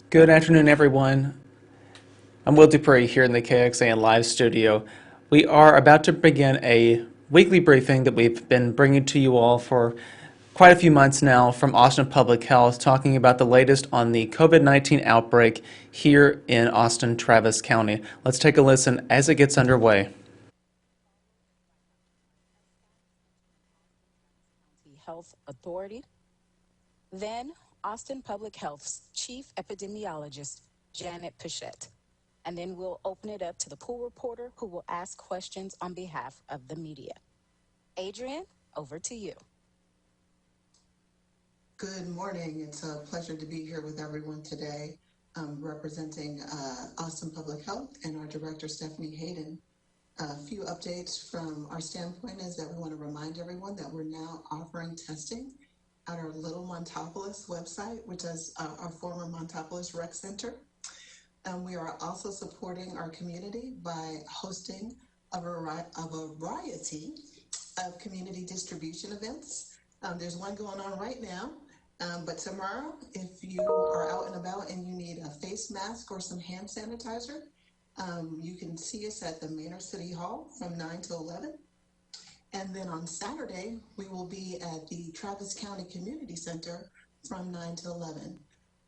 Good afternoon, everyone. I'm Will Dupree here in the KXAN live studio. We are about to begin a weekly briefing that we've been bringing to you all for quite a few months now from Austin Public Health, talking about the latest on the COVID-19 outbreak here in Austin, Travis County. Let's take a listen as it gets underway. Health Authority. Then Austin Public Health's Chief Epidemiologist, Janet Pichette. And then we'll open it up to the pool reporter who will ask questions on behalf of the media. Adrian, over to you. Good morning. It's a pleasure to be here with everyone today, representing Austin Public Health and our director, Stephanie Hayden. A few updates from our standpoint is that we want to remind everyone that we're now offering testing at our Little Montopolis website, which is our former Montopolis Rec Center. And we are also supporting our community by hosting a variety of community distribution events. There's one going on right now, but tomorrow, if you are out and about and you need a face mask or some hand sanitizer, you can see us at the Manor City Hall from 9 to 11. And then on Saturday, we will be at the Travis County Community Center from 9 to 11.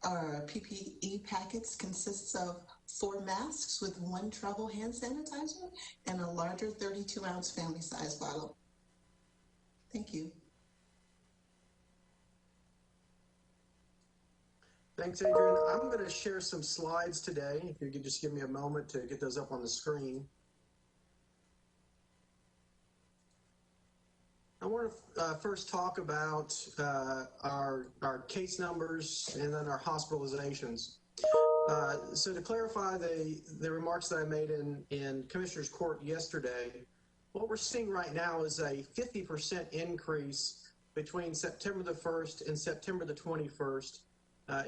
Our PPE packets consists of 4 masks with 1 travel hand sanitizer and a larger 32-ounce family size bottle. Thank you. Thanks, Adrian. I'm going to share some slides today. If you could just give me a moment to get those up on the screen. I want to first talk about our case numbers and then our hospitalizations. So to clarify the remarks that I made in Commissioner's Court yesterday, what we're seeing right now is a 50% increase between September the 1st and September the 21st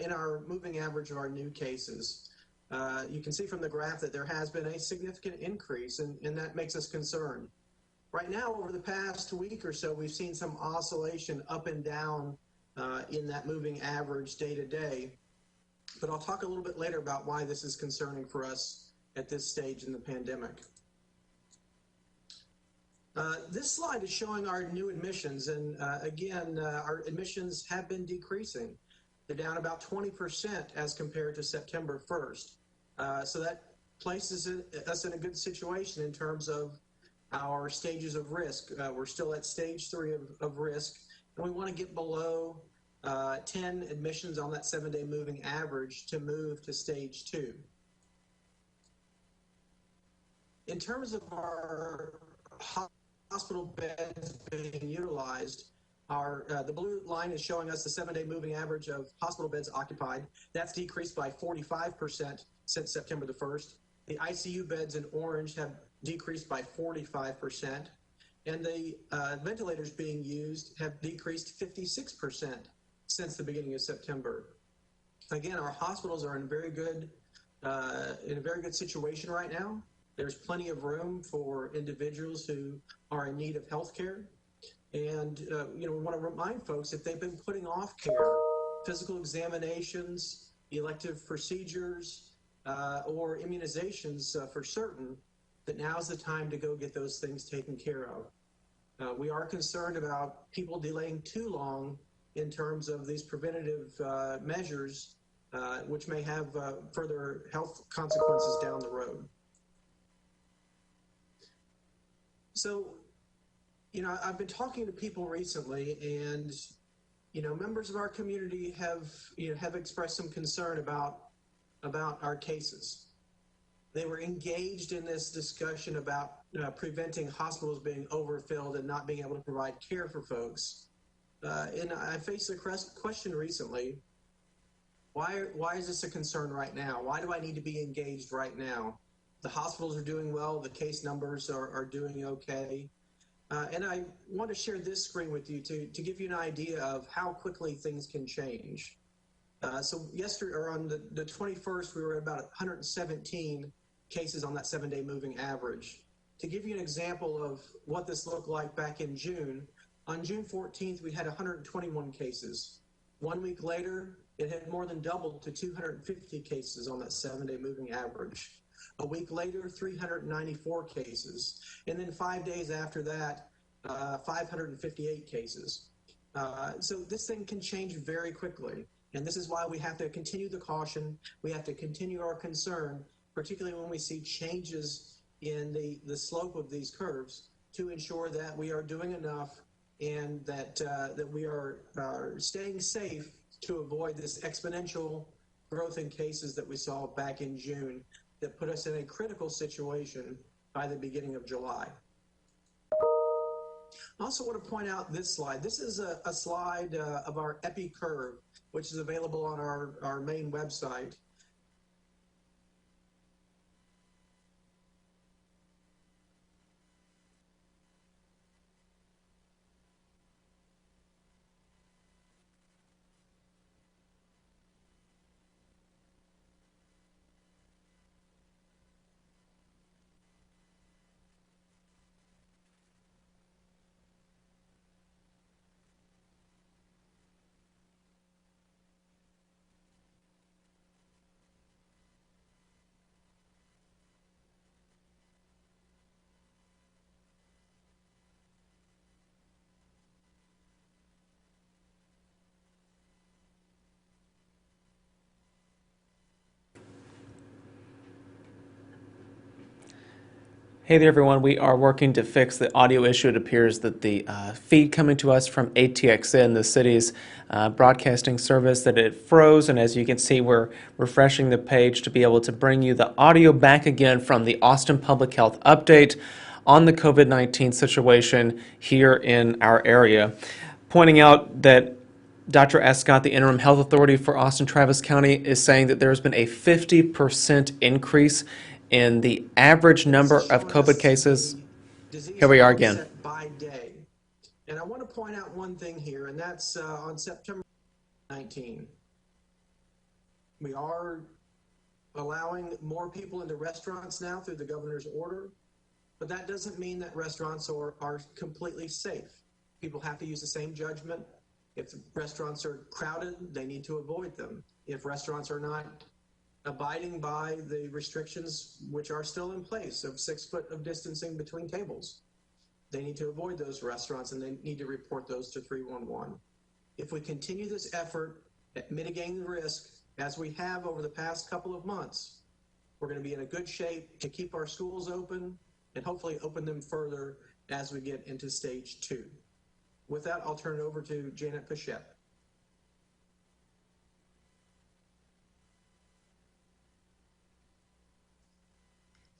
in our moving average of our new cases. You can see from the graph that there has been a significant increase, and that makes us concerned. Right now, over the past week or so, we've seen some oscillation up and down in that moving average day to day. But I'll talk a little bit later about why this is concerning for us at this stage in the pandemic. This slide is showing our new admissions, and again, our admissions have been decreasing. They're down about 20% as compared to September 1st. So that places us in a good situation in terms of our stages of risk. We're still at stage 3 of risk, and we want to get below 10 admissions on that 7-day moving average to move to stage 2. In terms of our hospital beds being utilized, the blue line is showing us the 7-day moving average of hospital beds occupied. That's decreased by 45% since September the 1st. The ICU beds in orange have decreased by 45%, and the ventilators being used have decreased 56% since the beginning of September. Again, our hospitals are in a very good situation right now. There's plenty of room for individuals who are in need of health care. And we want to remind folks, if they've been putting off care, physical examinations, elective procedures, or immunizations for certain, that now's the time to go get those things taken care of. We are concerned about people delaying too long in terms of these preventative measures, which may have further health consequences down the road. So, I've been talking to people recently, and members of our community have expressed some concern about our cases. They were engaged in this discussion about preventing hospitals being overfilled and not being able to provide care for folks. And I faced the question recently: why is this a concern right now? Why do I need to be engaged right now? The hospitals are doing well. The case numbers are doing okay. And I want to share this screen with you to give you an idea of how quickly things can change. So yesterday, or on the 21st, we were at about 117 cases on that 7-day moving average. To give you an example of what this looked like back in June, on June 14th, we had 121 cases. 1 week later, it had more than doubled to 250 cases on that 7-day moving average. A week later, 394 cases. And then 5 days after that, 558 cases. So this thing can change very quickly. And this is why we have to continue the caution. We have to continue our concern, particularly when we see changes in the slope of these curves, to ensure that we are doing enough and that we are staying safe to avoid this exponential growth in cases that we saw back in June that put us in a critical situation by the beginning of July. I also want to point out this slide. This is a slide of our EPI curve, which is available on our main website. Hey there, everyone. We are working to fix the audio issue. It appears that the feed coming to us from ATXN, the city's broadcasting service, that it froze. And as you can see, we're refreshing the page to be able to bring you the audio back again from the Austin Public Health update on the COVID-19 situation here in our area. Pointing out that Dr. Escott, the interim health authority for Austin Travis County, is saying that there's been a 50% increase in the average number of COVID cases. Here we are again. By day. And I want to point out one thing here, and that's on September 19. We are allowing more people into restaurants now through the governor's order, but that doesn't mean that restaurants are completely safe. People have to use the same judgment. If restaurants are crowded, they need to avoid them. If restaurants are not abiding by the restrictions which are still in place of 6 foot of distancing between tables, they need to avoid those restaurants and they need to report those to 311. If we continue this effort at mitigating the risk as we have over the past couple of months, we're going to be in a good shape to keep our schools open and hopefully open them further as we get into stage 2. With that, I'll turn it over to Janet Pichette.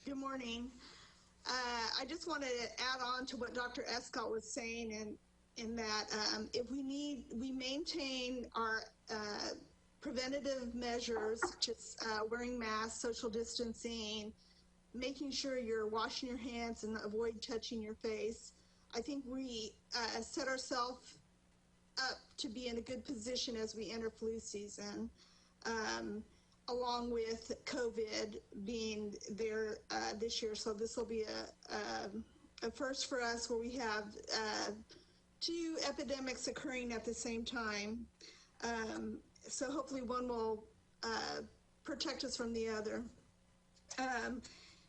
Good morning. I just wanted to add on to what Dr. Escott was saying, in that if we maintain our preventative measures, such as wearing masks, social distancing, making sure you're washing your hands and avoid touching your face, I think we set ourselves up to be in a good position as we enter flu season. Along with COVID being there this year. So this will be a first for us, where we have 2 epidemics occurring at the same time. So hopefully one will protect us from the other.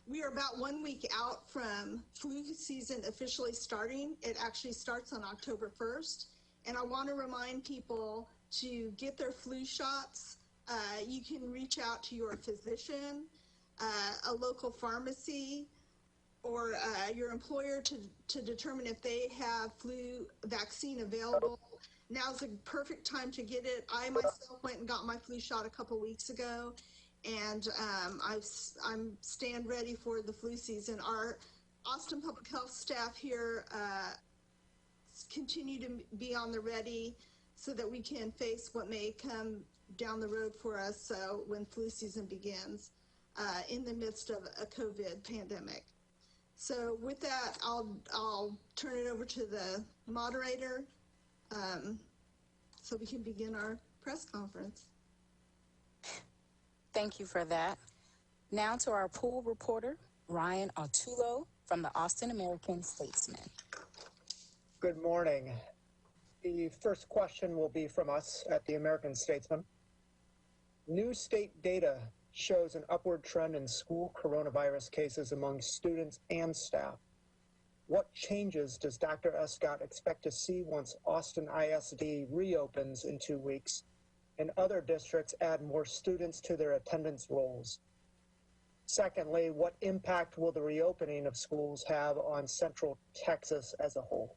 We are about 1 week out from flu season officially starting. It actually starts on October 1st. And I want to remind people to get their flu shots. You can reach out to your physician, a local pharmacy, or your employer to determine if they have flu vaccine available. Now's the perfect time to get it. I myself went and got my flu shot a couple weeks ago, and I'm stand ready for the flu season. Our Austin Public Health staff here continue to be on the ready so that we can face what may come down the road for us. So when flu season begins in the midst of a COVID pandemic. So with that, I'll turn it over to the moderator so we can begin our press conference. Thank you for that. Now to our pool reporter, Ryan Artulo from the Austin American-Statesman. Good morning. The first question will be from us at the American-Statesman. New state data shows an upward trend in school coronavirus cases among students and staff. What changes does Dr. Escott expect to see once Austin ISD reopens in 2 weeks and other districts add more students to their attendance rolls? Secondly, what impact will the reopening of schools have on Central Texas as a whole?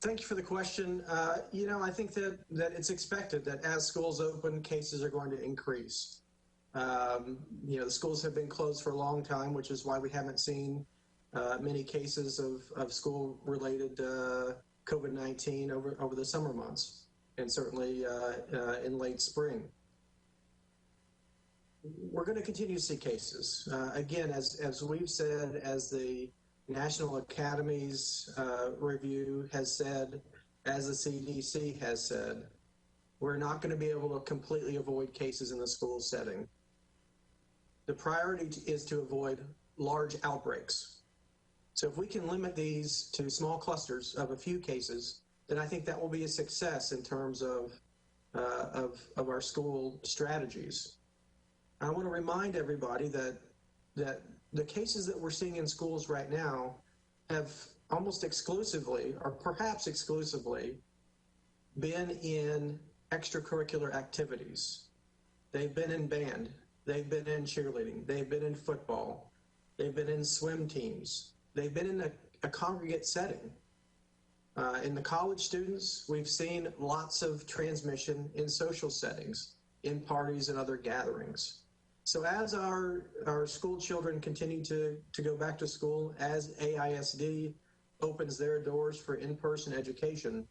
Thank you for the question. I think that it's expected that as schools open, cases are going to increase. The schools have been closed for a long time, which is why we haven't seen many cases of school-related COVID-19 over the summer months, and certainly in late spring. We're going to continue to see cases. Again, as we've said, as the National Academy's review has said, as the CDC has said, we're not going to be able to completely avoid cases in the school setting. The priority is to avoid large outbreaks. So if we can limit these to small clusters of a few cases, then I think that will be a success in terms of our school strategies. I want to remind everybody that the cases that we're seeing in schools right now have almost exclusively, or perhaps exclusively, been in extracurricular activities. They've been in band, they've been in cheerleading, they've been in football, they've been in swim teams, they've been in a congregate setting. In the college students, we've seen lots of transmission in social settings, in parties and other gatherings. So as our school children continue to go back to school, as AISD opens their doors for in-person education,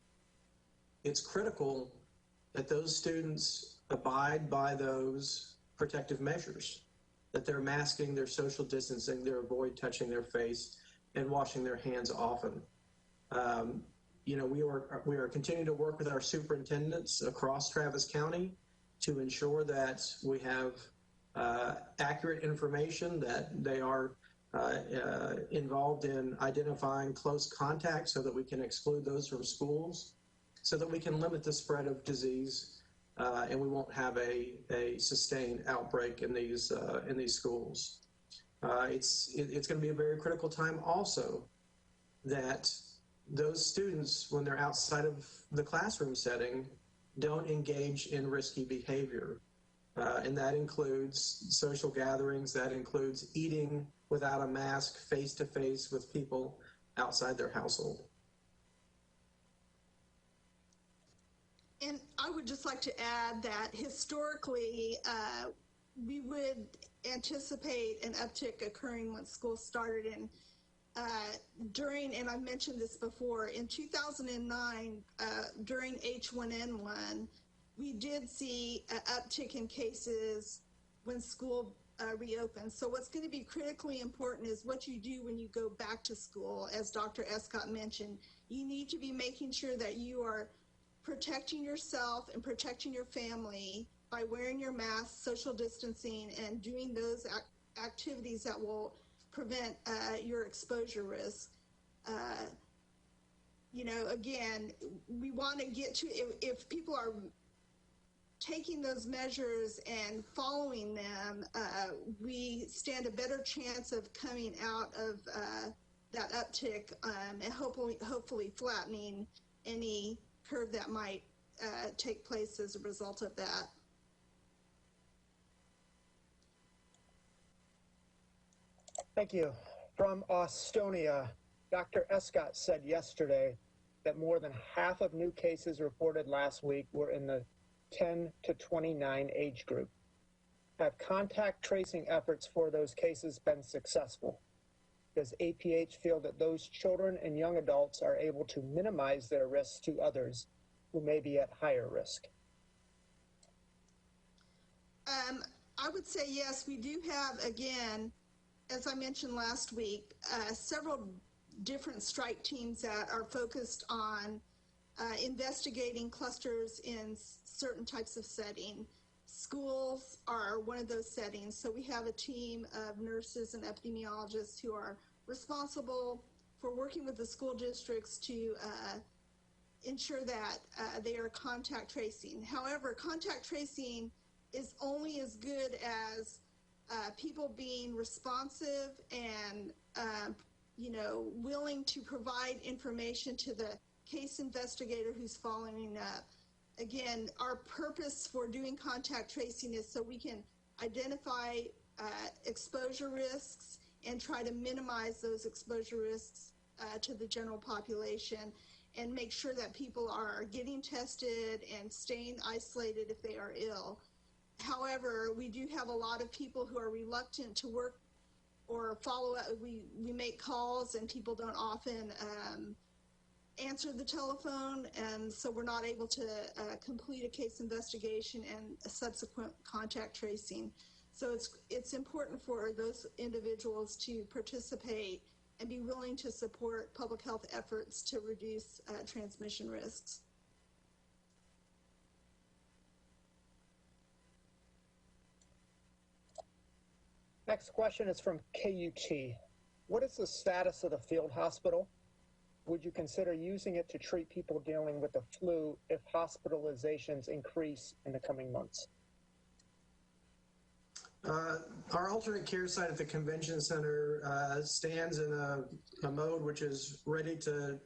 it's critical that those students abide by those protective measures, that they're masking, they're social distancing, they avoid touching their face and washing their hands often. We are continuing to work with our superintendents across Travis County to ensure that we have accurate information, that they are involved in identifying close contacts so that we can exclude those from schools, so that we can limit the spread of disease and we won't have a sustained outbreak in these schools. It's going to be a very critical time also that those students, when they're outside of the classroom setting, don't engage in risky behavior. And that includes social gatherings, that includes eating without a mask face-to-face with people outside their household. And I would just like to add that historically, we would anticipate an uptick occurring once school started. And and I mentioned this before, in 2009, during H1N1, we did see an uptick in cases when school reopened. So what's going to be critically important is what you do when you go back to school. As Dr. Escott mentioned, you need to be making sure that you are protecting yourself and protecting your family by wearing your mask, social distancing, and doing those activities that will prevent your exposure risk. Again, we want to get to, if people are taking those measures and following them, we stand a better chance of coming out of that uptick and hopefully flattening any curve that might take place as a result of that. Thank you. From Estonia, Dr. Escott said yesterday that more than half of new cases reported last week were in the 10 to 29 age group. Have contact tracing efforts for those cases been successful? Does APH feel that those children and young adults are able to minimize their risks to others who may be at higher risk? I would say yes. We do have, again, as I mentioned last week, several different strike teams that are focused on investigating clusters in certain types of setting. Schools are one of those settings. So we have a team of nurses and epidemiologists who are responsible for working with the school districts to ensure that they are contact tracing. However, contact tracing is only as good as people being responsive and willing to provide information to the case investigator who's following up. Again, our purpose for doing contact tracing is so we can identify exposure risks and try to minimize those exposure risks to the general population, and make sure that people are getting tested and staying isolated if they are ill. However, we do have a lot of people who are reluctant to work or follow up. We make calls and people don't often answer the telephone, and so we're not able to complete a case investigation and a subsequent contact tracing. So it's important for those individuals to participate and be willing to support public health efforts to reduce transmission risks. Next question is from KUT. What is the status of the field hospital? Would you consider using it to treat people dealing with the flu if hospitalizations increase in the coming months? Our alternate care site at the convention center stands in a mode which is ready to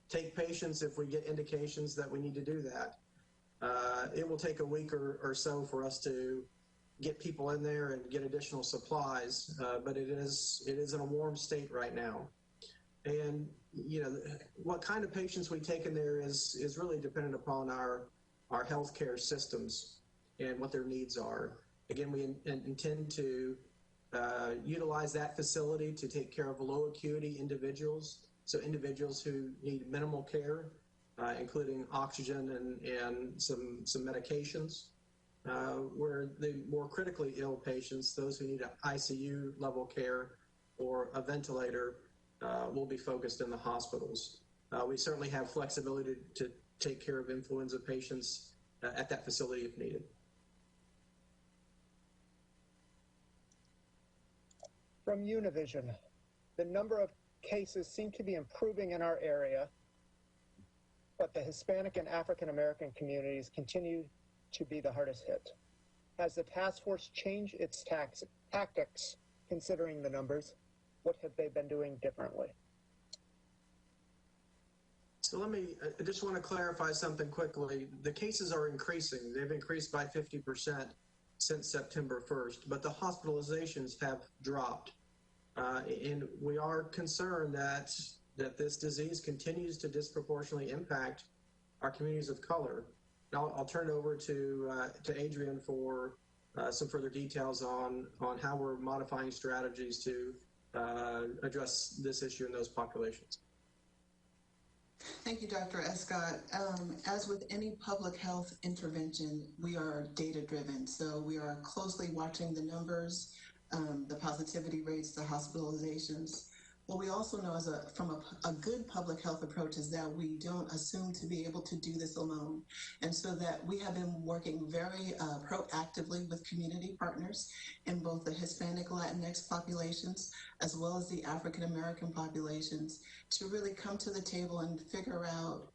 take patients if we get indications that we need to do that. It will take a week or so for us to get people in there and get additional supplies, but it is in a warm state right now. And what kind of patients we take in there is really dependent upon our healthcare systems and what their needs are. Again, we intend to utilize that facility to take care of low acuity individuals, so individuals who need minimal care, including oxygen and some medications, where the more critically ill patients, those who need an ICU level care or a ventilator, will be focused in the hospitals. We certainly have flexibility to take care of influenza patients at that facility if needed. From Univision, the number of cases seem to be improving in our area, but the Hispanic and African American communities continue to be the hardest hit. Has the task force changed its tactics considering the numbers? What have they been doing differently? So I just want to clarify something quickly. The cases are increasing. They've increased by 50% since September 1st, but the hospitalizations have dropped. And we are concerned that this disease continues to disproportionately impact our communities of color. I'll turn it over to Adrian for some further details on how we're modifying strategies to address this issue in those populations. Thank you, Dr. Escott. As with any public health intervention, we are data-driven. So we are closely watching the numbers, the positivity rates, the hospitalizations. What we also know from a good public health approach is that we don't assume to be able to do this alone. And so that we have been working very proactively with community partners in both the Hispanic Latinx populations as well as the African American populations to really come to the table and figure out,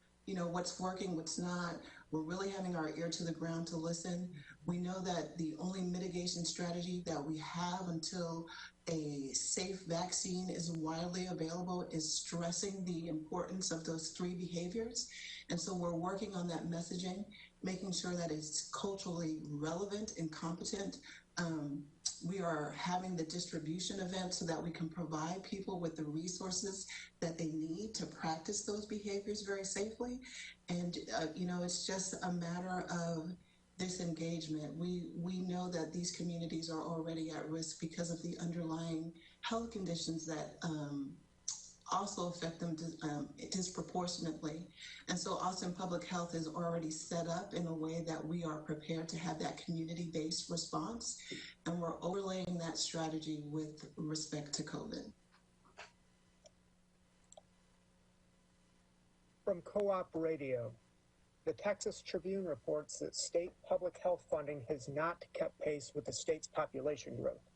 what's working, what's not. We're really having our ear to the ground to listen. We know that the only mitigation strategy that we have until a safe vaccine is widely available is stressing the importance of those three behaviors. And so we're working on that messaging, making sure that it's culturally relevant and competent. We are having the distribution event so that we can provide people with the resources that they need to practice those behaviors very safely. And, it's just a matter of disengagement. We know that these communities are already at risk because of the underlying health conditions that also affect them disproportionately. And so Austin Public Health is already set up in a way that we are prepared to have that community-based response, and we're overlaying that strategy with respect to COVID. From Co-op Radio, the Texas Tribune reports that state public health funding has not kept pace with the state's population growth.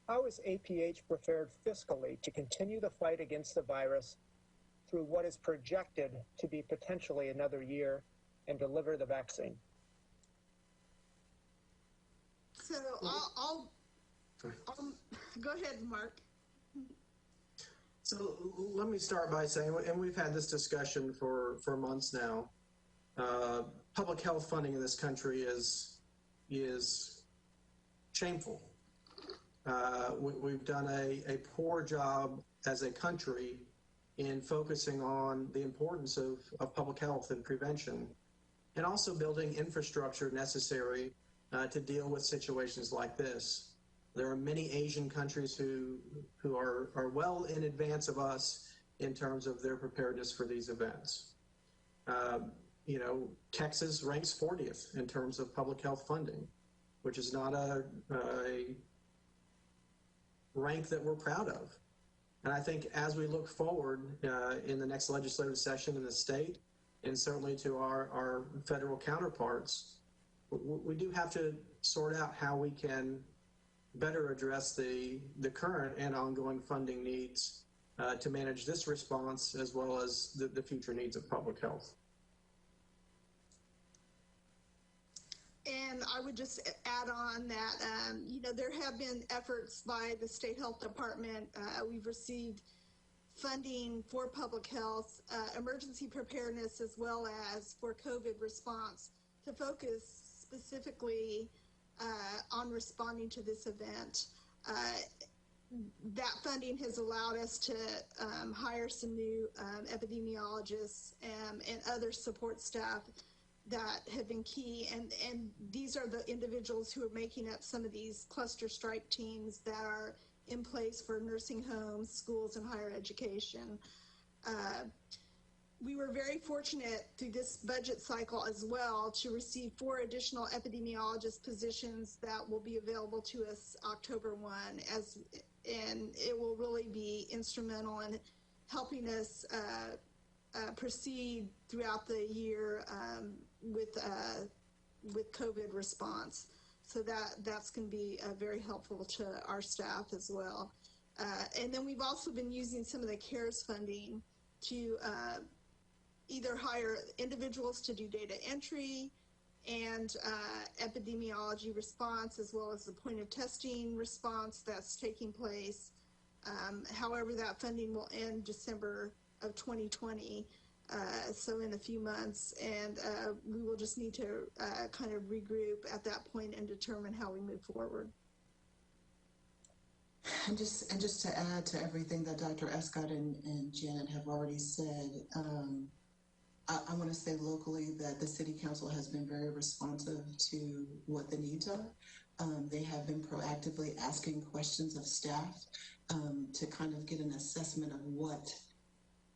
How is APH prepared fiscally to continue the fight against the virus through what is projected to be potentially another year and deliver the vaccine? So I'll go ahead, Mark. So let me start by saying, and we've had this discussion for months now, public health funding in this country is shameful. We've done a poor job as a country in focusing on the importance of public health and prevention, and also building infrastructure necessary to deal with situations like this. There are many Asian countries who are well in advance of us in terms of their preparedness for these events. You know, Texas ranks 40th in terms of public health funding, which is not a rank that we're proud of. And I think as we look forward in the next legislative session in the state, and certainly to our federal counterparts, we do have to sort out how we can better address the current and ongoing funding needs to manage this response as well as the future needs of public health. And I would just add on that, you know, there have been efforts by the State Health Department. We've received funding for public health, emergency preparedness, as well as for COVID response, to focus specifically on responding to this event. That funding has allowed us to hire some new epidemiologists and other support staff that have been key, and these are the individuals who are making up some of these cluster strike teams that are in place for nursing homes, schools, and higher education. We were very fortunate through this budget cycle as well to receive 4 additional epidemiologist positions that will be available to us October 1, and it will really be instrumental in helping us proceed throughout the year with COVID response. So that's going to be very helpful to our staff as well. And then we've also been using some of the CARES funding to either hire individuals to do data entry and epidemiology response, as well as the point of testing response that's taking place. However, that funding will end December of 2020, so in a few months, and we will just need to kind of regroup at that point and determine how we move forward. And just to add to everything that Dr. Escott and Janet have already said, I want to say locally that the City Council has been very responsive to what the needs are. They have been proactively asking questions of staff to kind of get an assessment of what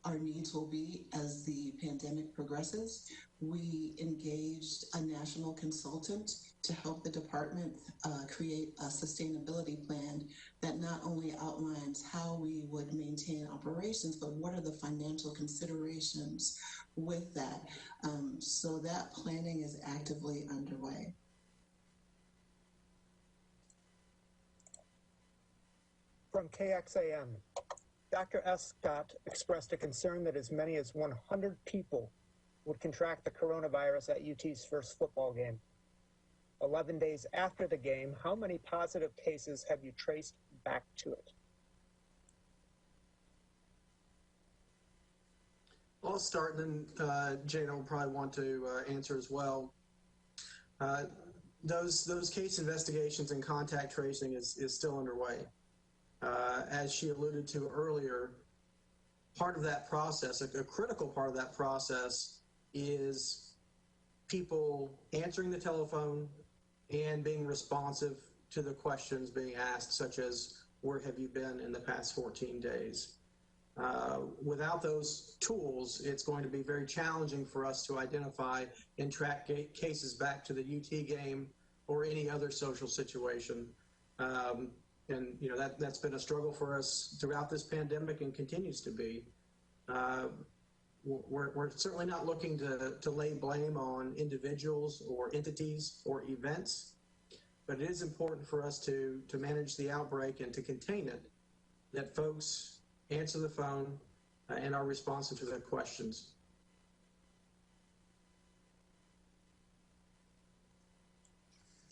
our needs will be as the pandemic progresses. We engaged a national consultant to help the department create a sustainability plan that not only outlines how we would maintain operations, but what are the financial considerations with that. So that planning is actively underway. From KXAM, Dr. Escott expressed a concern that as many as 100 people would contract the coronavirus at UT's first football game. 11 days after the game, how many positive cases have you traced back to it? I'll start, and then Jana will probably want to answer as well. Those case investigations and contact tracing is still underway. As she alluded to earlier, part of that process, a critical part of that process, is people answering the telephone and being responsive to the questions being asked, such as, where have you been in the past 14 days? Without those tools, it's going to be very challenging for us to identify and track cases back to the UT game or any other social situation. And you know, that's been a struggle for us throughout this pandemic and continues to be. We're certainly not looking to lay blame on individuals or entities or events, but it is important for us to manage the outbreak and to contain it, that folks answer the phone, and are responsive to their questions.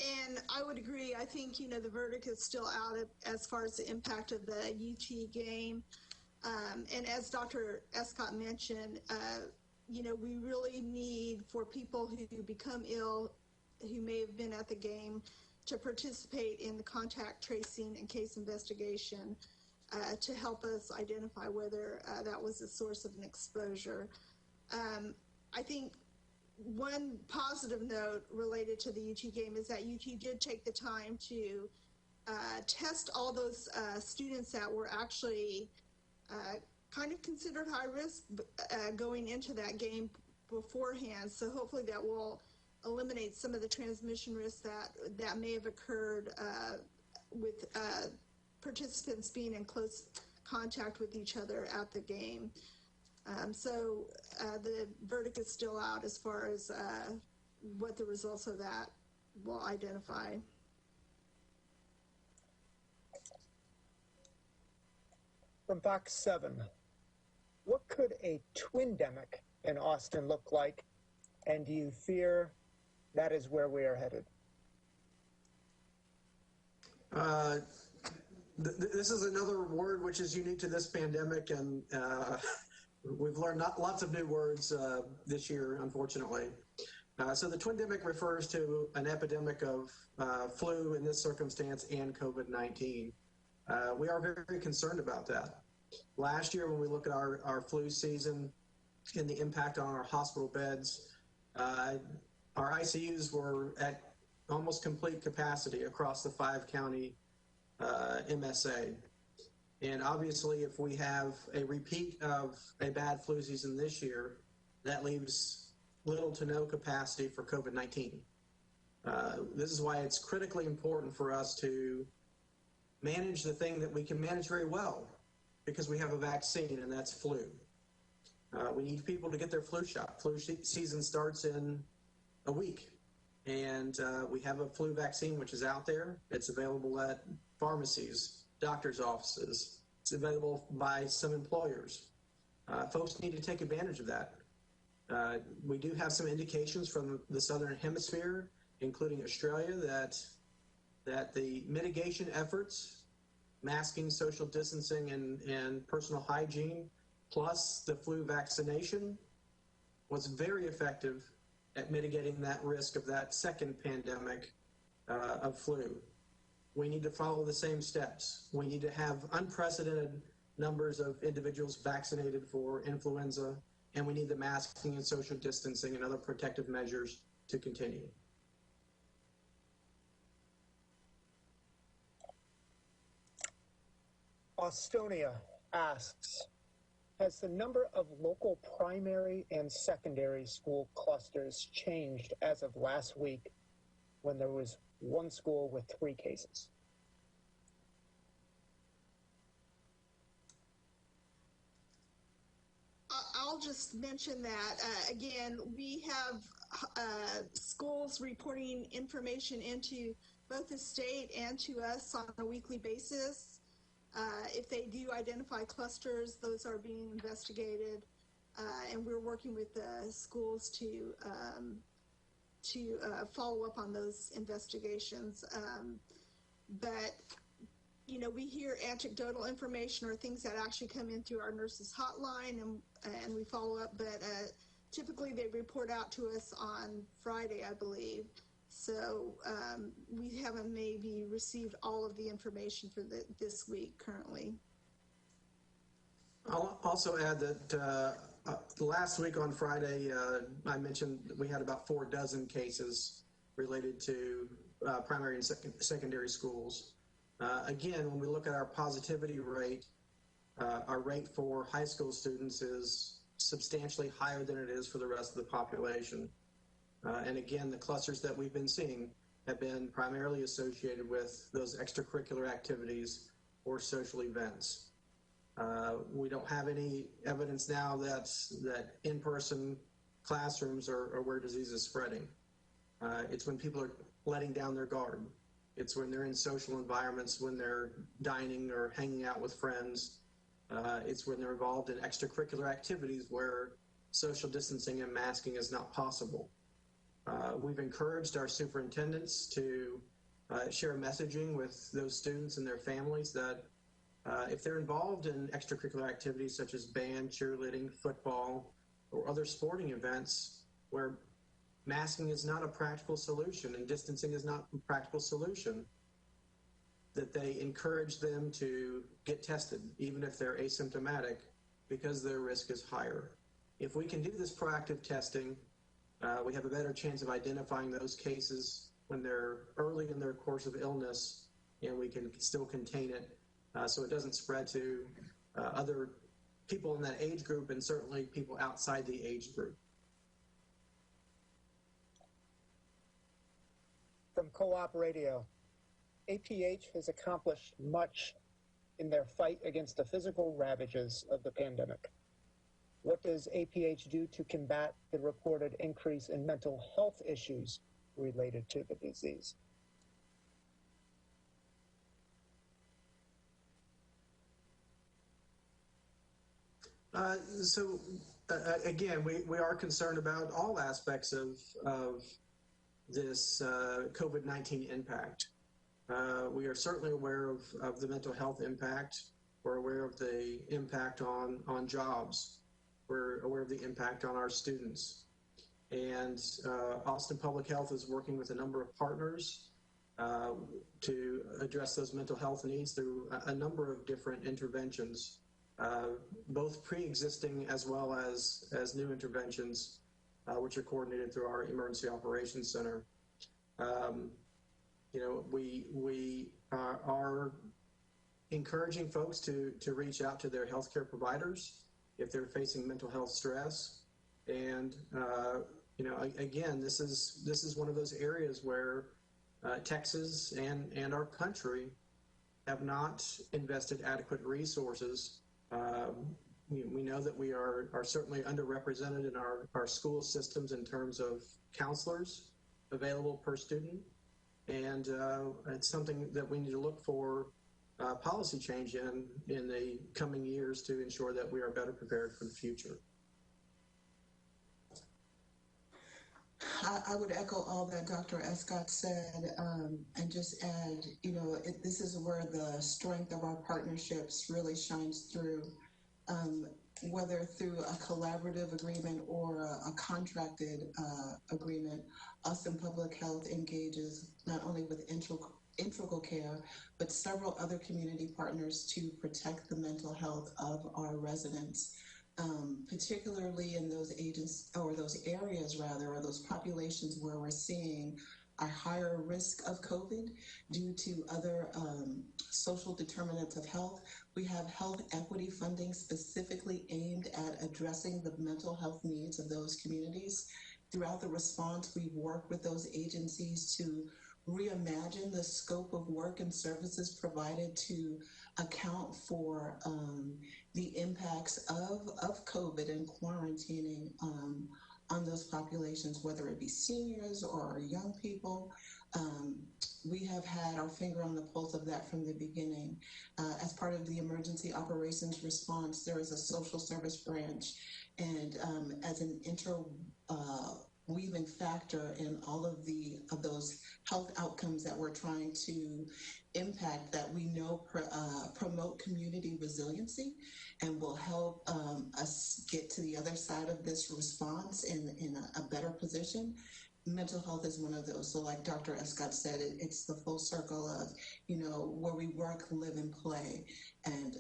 And I would agree. I think, the verdict is still out as far as the impact of the UT game. And as Dr. Escott mentioned, we really need for people who become ill, who may have been at the game, to participate in the contact tracing and case investigation to help us identify whether that was the source of an exposure. I think one positive note related to the UT game is that UT did take the time to test all those students that were actually kind of considered high risk going into that game beforehand. So hopefully that will eliminate some of the transmission risks that may have occurred with participants being in close contact with each other at the game. So the verdict is still out as far as what the results of that will identify. From Fox 7, what could a twindemic in Austin look like, and do you fear that is where we are headed? This is another word which is unique to this pandemic, and we've learned lots of new words this year, unfortunately. So the twindemic refers to an epidemic of flu in this circumstance and COVID-19. We are very concerned about that. Last year, when we look at our flu season and the impact on our hospital beds, our ICUs were at almost complete capacity across the 5-county MSA. And obviously, if we have a repeat of a bad flu season this year, that leaves little to no capacity for COVID-19. This is why it's critically important for us to manage the thing that we can manage very well, because we have a vaccine, and that's flu. We need people to get their flu shot. Flu season starts in a week, and we have a flu vaccine which is out there. It's available at pharmacies, doctors' offices. It's available by some employers. Folks need to take advantage of that. We do have some indications from the Southern Hemisphere, including Australia, that the mitigation efforts, masking, social distancing, and personal hygiene, plus the flu vaccination, was very effective at mitigating that risk of that second pandemic of flu. We need to follow the same steps. We need to have unprecedented numbers of individuals vaccinated for influenza, and we need the masking and social distancing and other protective measures to continue. Austonia asks, has the number of local primary and secondary school clusters changed as of last week when there was one school with 3 cases? I'll just mention that, again, we have schools reporting information into both the state and to us on a weekly basis. If they do identify clusters, those are being investigated, and we're working with the schools to follow up on those investigations. But we hear anecdotal information or things that actually come in through our nurses hotline, and we follow up, but typically they report out to us on Friday, I believe. So we haven't maybe received all of the information for this week currently. I'll also add that last week on Friday, I mentioned that we had about 4 dozen cases related to primary and secondary schools. Again, when we look at our positivity rate, our rate for high school students is substantially higher than it is for the rest of the population. And again, the clusters that we've been seeing have been primarily associated with those extracurricular activities or social events. We don't have any evidence now that in-person classrooms are where disease is spreading. It's when people are letting down their guard. It's when they're in social environments, when they're dining or hanging out with friends. It's when they're involved in extracurricular activities where social distancing and masking is not possible. We've encouraged our superintendents to share messaging with those students and their families that if they're involved in extracurricular activities such as band, cheerleading, football, or other sporting events where masking is not a practical solution and distancing is not a practical solution, that they encourage them to get tested, even if they're asymptomatic, because their risk is higher. If we can do this proactive testing, we have a better chance of identifying those cases when they're early in their course of illness, and we can still contain it so it doesn't spread to other people in that age group and certainly people outside the age group. From Co-op Radio, APH has accomplished much in their fight against the physical ravages of the pandemic. What does APH do to combat the reported increase in mental health issues related to the disease? Again, we are concerned about all aspects of this COVID-19 impact. We are certainly aware of the mental health impact. We're aware of the impact on jobs. We're aware of the impact on our students. And Austin Public Health is working with a number of partners to address those mental health needs through a number of different interventions, both pre-existing as well as new interventions, which are coordinated through our Emergency Operations Center. We are encouraging folks to reach out to their healthcare providers if they're facing mental health stress. And again, this is one of those areas where Texas and our country have not invested adequate resources. We know that we are certainly underrepresented in our school systems in terms of counselors available per student. And it's something that we need to look for policy change in the coming years to ensure that we are better prepared for the future. I would echo all that Dr. Escott said and just add, this is where the strength of our partnerships really shines through, whether through a collaborative agreement or a contracted agreement. Austin Public Health engages not only with integral care, but several other community partners to protect the mental health of our residents. Particularly in those those areas or those populations where we're seeing a higher risk of COVID due to other social determinants of health. We have health equity funding specifically aimed at addressing the mental health needs of those communities. Throughout the response, we've worked with those agencies to reimagine the scope of work and services provided to account for the impacts of COVID and quarantining on those populations, whether it be seniors or young people. We have had our finger on the pulse of that from the beginning. As part of the emergency operations response, there is a social service branch, and as an interweaving factor in all of those health outcomes that we're trying to impact, that we know promote community resiliency and will help us get to the other side of this response in a better position. Mental health is one of those. So like Dr. Escott said, it's the full circle of, where we work, live, and play, and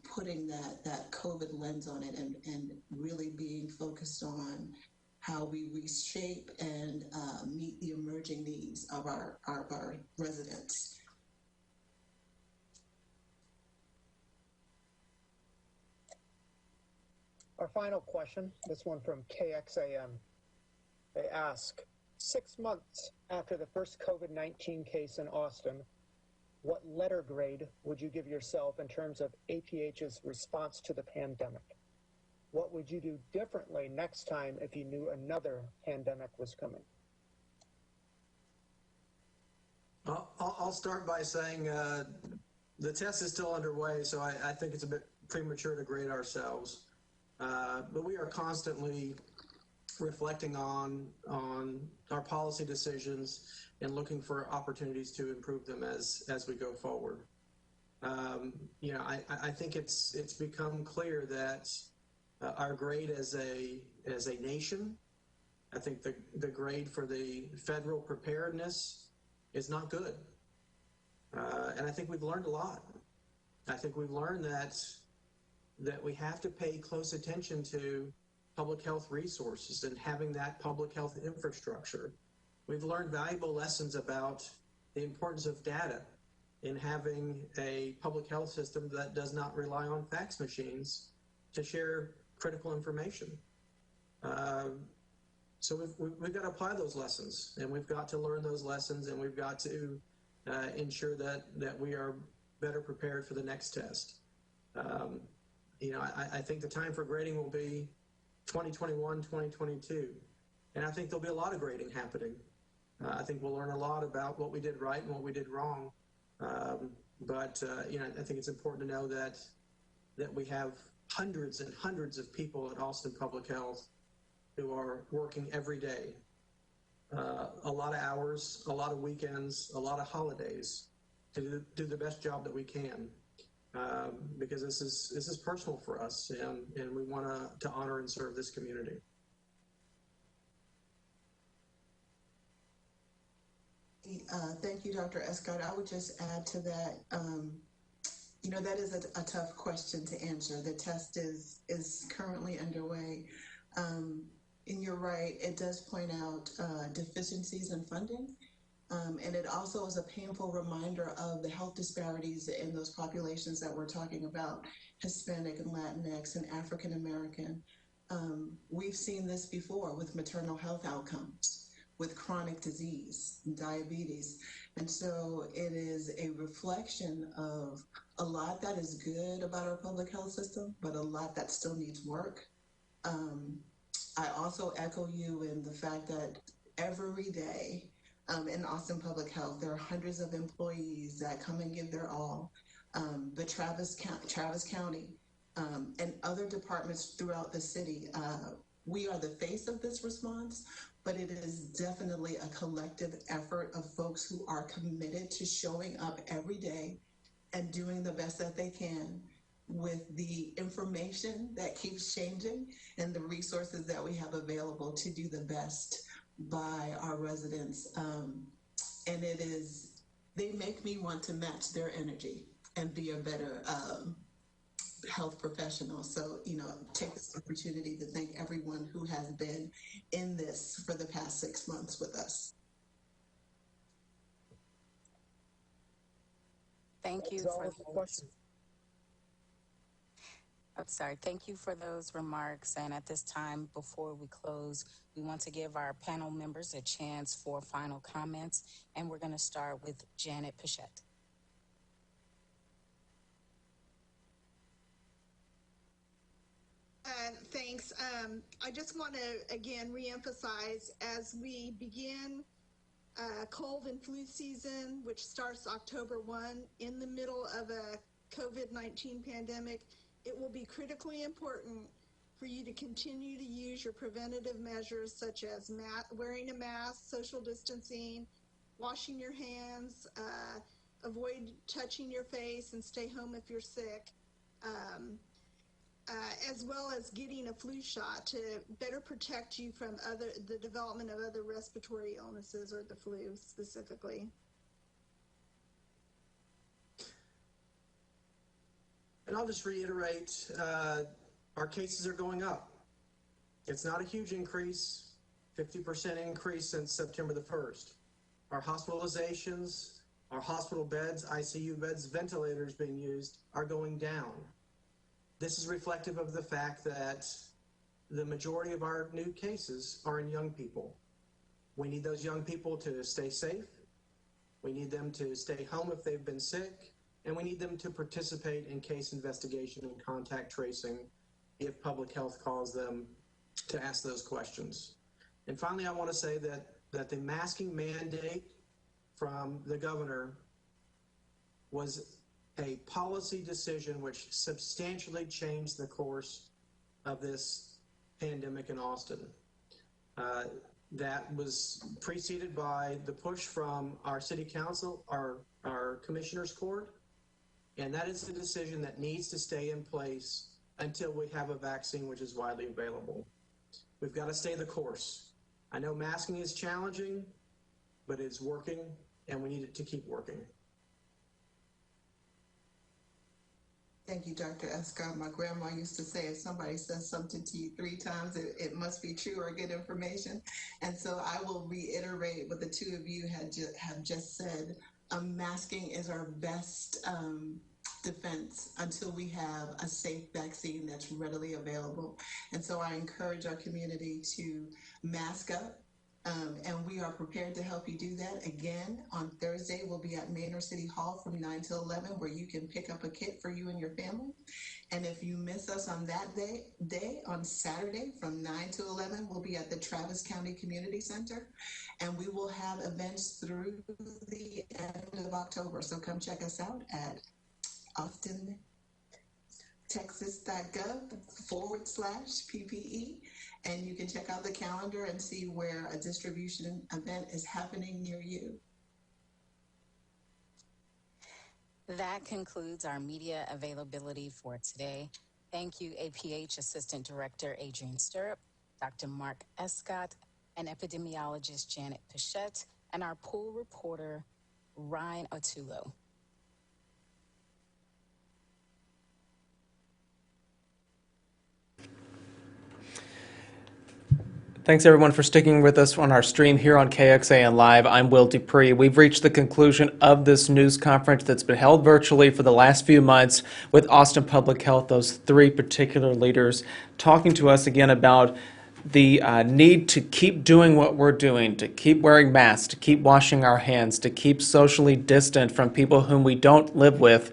putting that COVID lens on it and really being focused on how we reshape and meet the emerging needs of our residents. Our final question, this one from KXAM. They ask, 6 months after the first COVID-19 case in Austin, what letter grade would you give yourself in terms of APH's response to the pandemic? What would you do differently next time if you knew another pandemic was coming? I'll start by saying the test is still underway, so I think it's a bit premature to grade ourselves, but we are constantly reflecting on our policy decisions and looking for opportunities to improve them as we go forward. You know, I think it's become clear that our grade as a nation, I think the grade for the federal preparedness is not good. And I think we've learned a lot. I think we've learned that we have to pay close attention to public health resources and having that public health infrastructure. We've learned valuable lessons about the importance of data in having a public health system that does not rely on fax machines to share critical information. So we've got to apply those lessons, and we've got to learn those lessons, and we've got to ensure that we are better prepared for the next test. You know, I think the time for grading will be 2021, 2022. And I think there'll be a lot of grading happening. I think we'll learn a lot about what we did right and what we did wrong. But you know, I think it's important to know that we have hundreds and hundreds of people at Austin Public Health who are working every day, a lot of hours, a lot of weekends, a lot of holidays to do the best job that we can. Because this is personal for us, and we want to honor and serve this community. Thank you, Dr. Escott. I would just add to that, you know, that is a tough question to answer. The test is currently underway. And you're right, it does point out deficiencies in funding. And it also is a painful reminder of the health disparities in those populations that we're talking about, Hispanic and Latinx and African American. We've seen this before with maternal health outcomes, with chronic disease, diabetes. And so it is a reflection of a lot that is good about our public health system, but a lot that still needs work. I also echo you in the fact that every day, in Austin Public Health, there are hundreds of employees that come and give their all. The Travis County and other departments throughout the city, we are the face of this response, but it is definitely a collective effort of folks who are committed to showing up every day and doing the best that they can with the information that keeps changing and the resources that we have available to do the best by our residents. And they make me want to match their energy and be a better health professional. So, you know, take this opportunity to thank everyone who has been in this for the past 6 months with us. Thank you for those. I'm sorry. Thank you for those remarks. And at this time, before we close, we want to give our panel members a chance for final comments. And we're going to start with Janet Pichette. Thanks. I just want to, again, reemphasize as we begin cold and flu season, which starts October 1, in the middle of a COVID-19 pandemic, it will be critically important for you to continue to use your preventative measures such as wearing a mask, social distancing, washing your hands, avoid touching your face, and stay home if you're sick, as well as getting a flu shot to better protect you from the development of other respiratory illnesses or the flu specifically. And I'll just reiterate, our cases are going up. It's not a huge increase, 50% increase since September the 1st. Our hospitalizations, our hospital beds, ICU beds, ventilators being used are going down. This is reflective of the fact that the majority of our new cases are in young people. We need those young people to stay safe. We need them to stay home if they've been sick. And we need them to participate in case investigation and contact tracing if public health calls them to ask those questions. And finally, I want to say that the masking mandate from the governor was a policy decision which substantially changed the course of this pandemic in Austin. That was preceded by the push from our city council, our commissioners court, and that is a decision that needs to stay in place until we have a vaccine which is widely available. We've got to stay the course. I know masking is challenging, but it's working, and we need it to keep working. Thank you, Dr. Escott. My grandma used to say, if somebody says something to you 3 times, it must be true or good information. And so I will reiterate what the two of you have just said. Masking is our best defense until we have a safe vaccine that's readily available. And so I encourage our community to mask up. And we are prepared to help you do that. Again, on Thursday, we'll be at Manor City Hall from 9 to 11, where you can pick up a kit for you and your family. And if you miss us on that day, on Saturday from 9 to 11, we'll be at the Travis County Community Center. And we will have events through the end of October. So come check us out at austintexas.gov/PPE. And you can check out the calendar and see where a distribution event is happening near you. That concludes our media availability for today. Thank you, APH Assistant Director Adrian Stirrup, Dr. Mark Escott, and epidemiologist Janet Pichette, and our pool reporter, Ryan Otulo. Thanks everyone for sticking with us on our stream here on KXAN Live. I'm Will Dupree. We've reached the conclusion of this news conference that's been held virtually for the last few months with Austin Public Health, those 3 particular leaders talking to us again about the need to keep doing what we're doing, to keep wearing masks, to keep washing our hands, to keep socially distant from people whom we don't live with.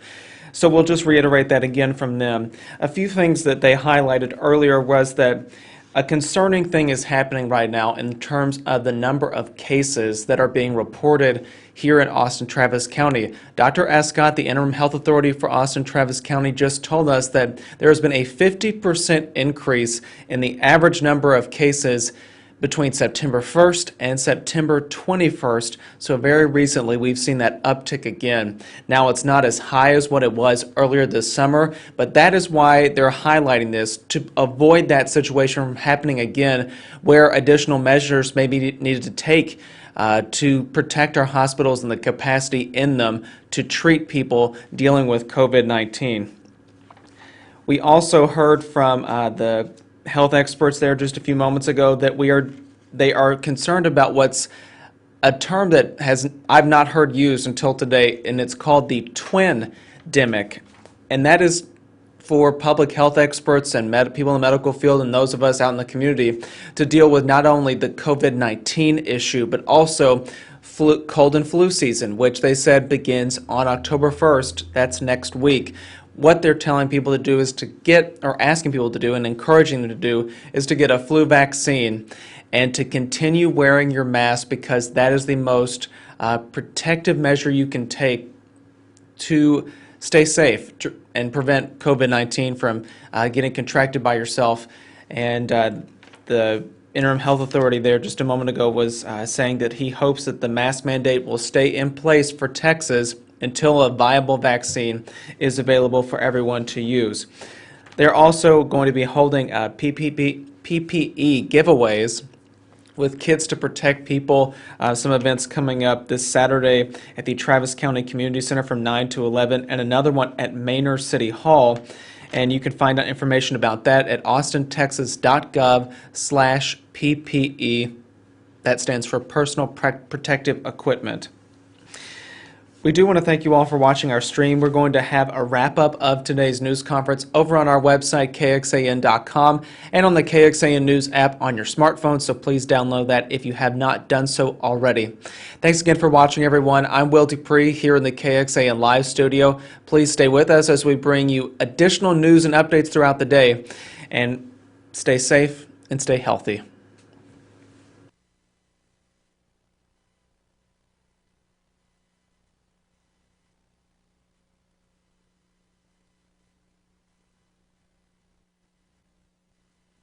So we'll just reiterate that again from them. A few things that they highlighted earlier was that a concerning thing is happening right now in terms of the number of cases that are being reported here in Austin Travis County. Dr. Escott, the interim health authority for Austin Travis County, just told us that there has been a 50% increase in the average number of cases between September 1st and September 21st. So very recently we've seen that uptick again. Now it's not as high as what it was earlier this summer, but that is why they're highlighting this, to avoid that situation from happening again, where additional measures may be needed to take to protect our hospitals and the capacity in them to treat people dealing with COVID-19. We also heard from the health experts there just a few moments ago that they are concerned about what's a term that I've not heard used until today, and it's called the twindemic, and that is for public health experts and people in the medical field and those of us out in the community to deal with not only the COVID-19 issue but also cold and flu season, which they said begins on October 1st. That's next week. What they're telling people to do is to get, or asking people to do and encouraging them to do, is to get a flu vaccine and to continue wearing your mask, because that is the most protective measure you can take to stay safe and prevent COVID-19 from getting contracted by yourself. And the interim health authority there just a moment ago was saying that he hopes that the mask mandate will stay in place for Texas until a viable vaccine is available for everyone to use. They're also going to be holding PPE giveaways with Kids to Protect People, some events coming up this Saturday at the Travis County Community Center from 9 to 11, and another one at Manor City Hall. And you can find out information about that at austintexas.gov/PPE. That stands for Personal Protective Equipment. We do want to thank you all for watching our stream. We're going to have a wrap-up of today's news conference over on our website, KXAN.com, and on the KXAN News app on your smartphone, so please download that if you have not done so already. Thanks again for watching, everyone. I'm Will Dupree here in the KXAN Live studio. Please stay with us as we bring you additional news and updates throughout the day. And stay safe and stay healthy.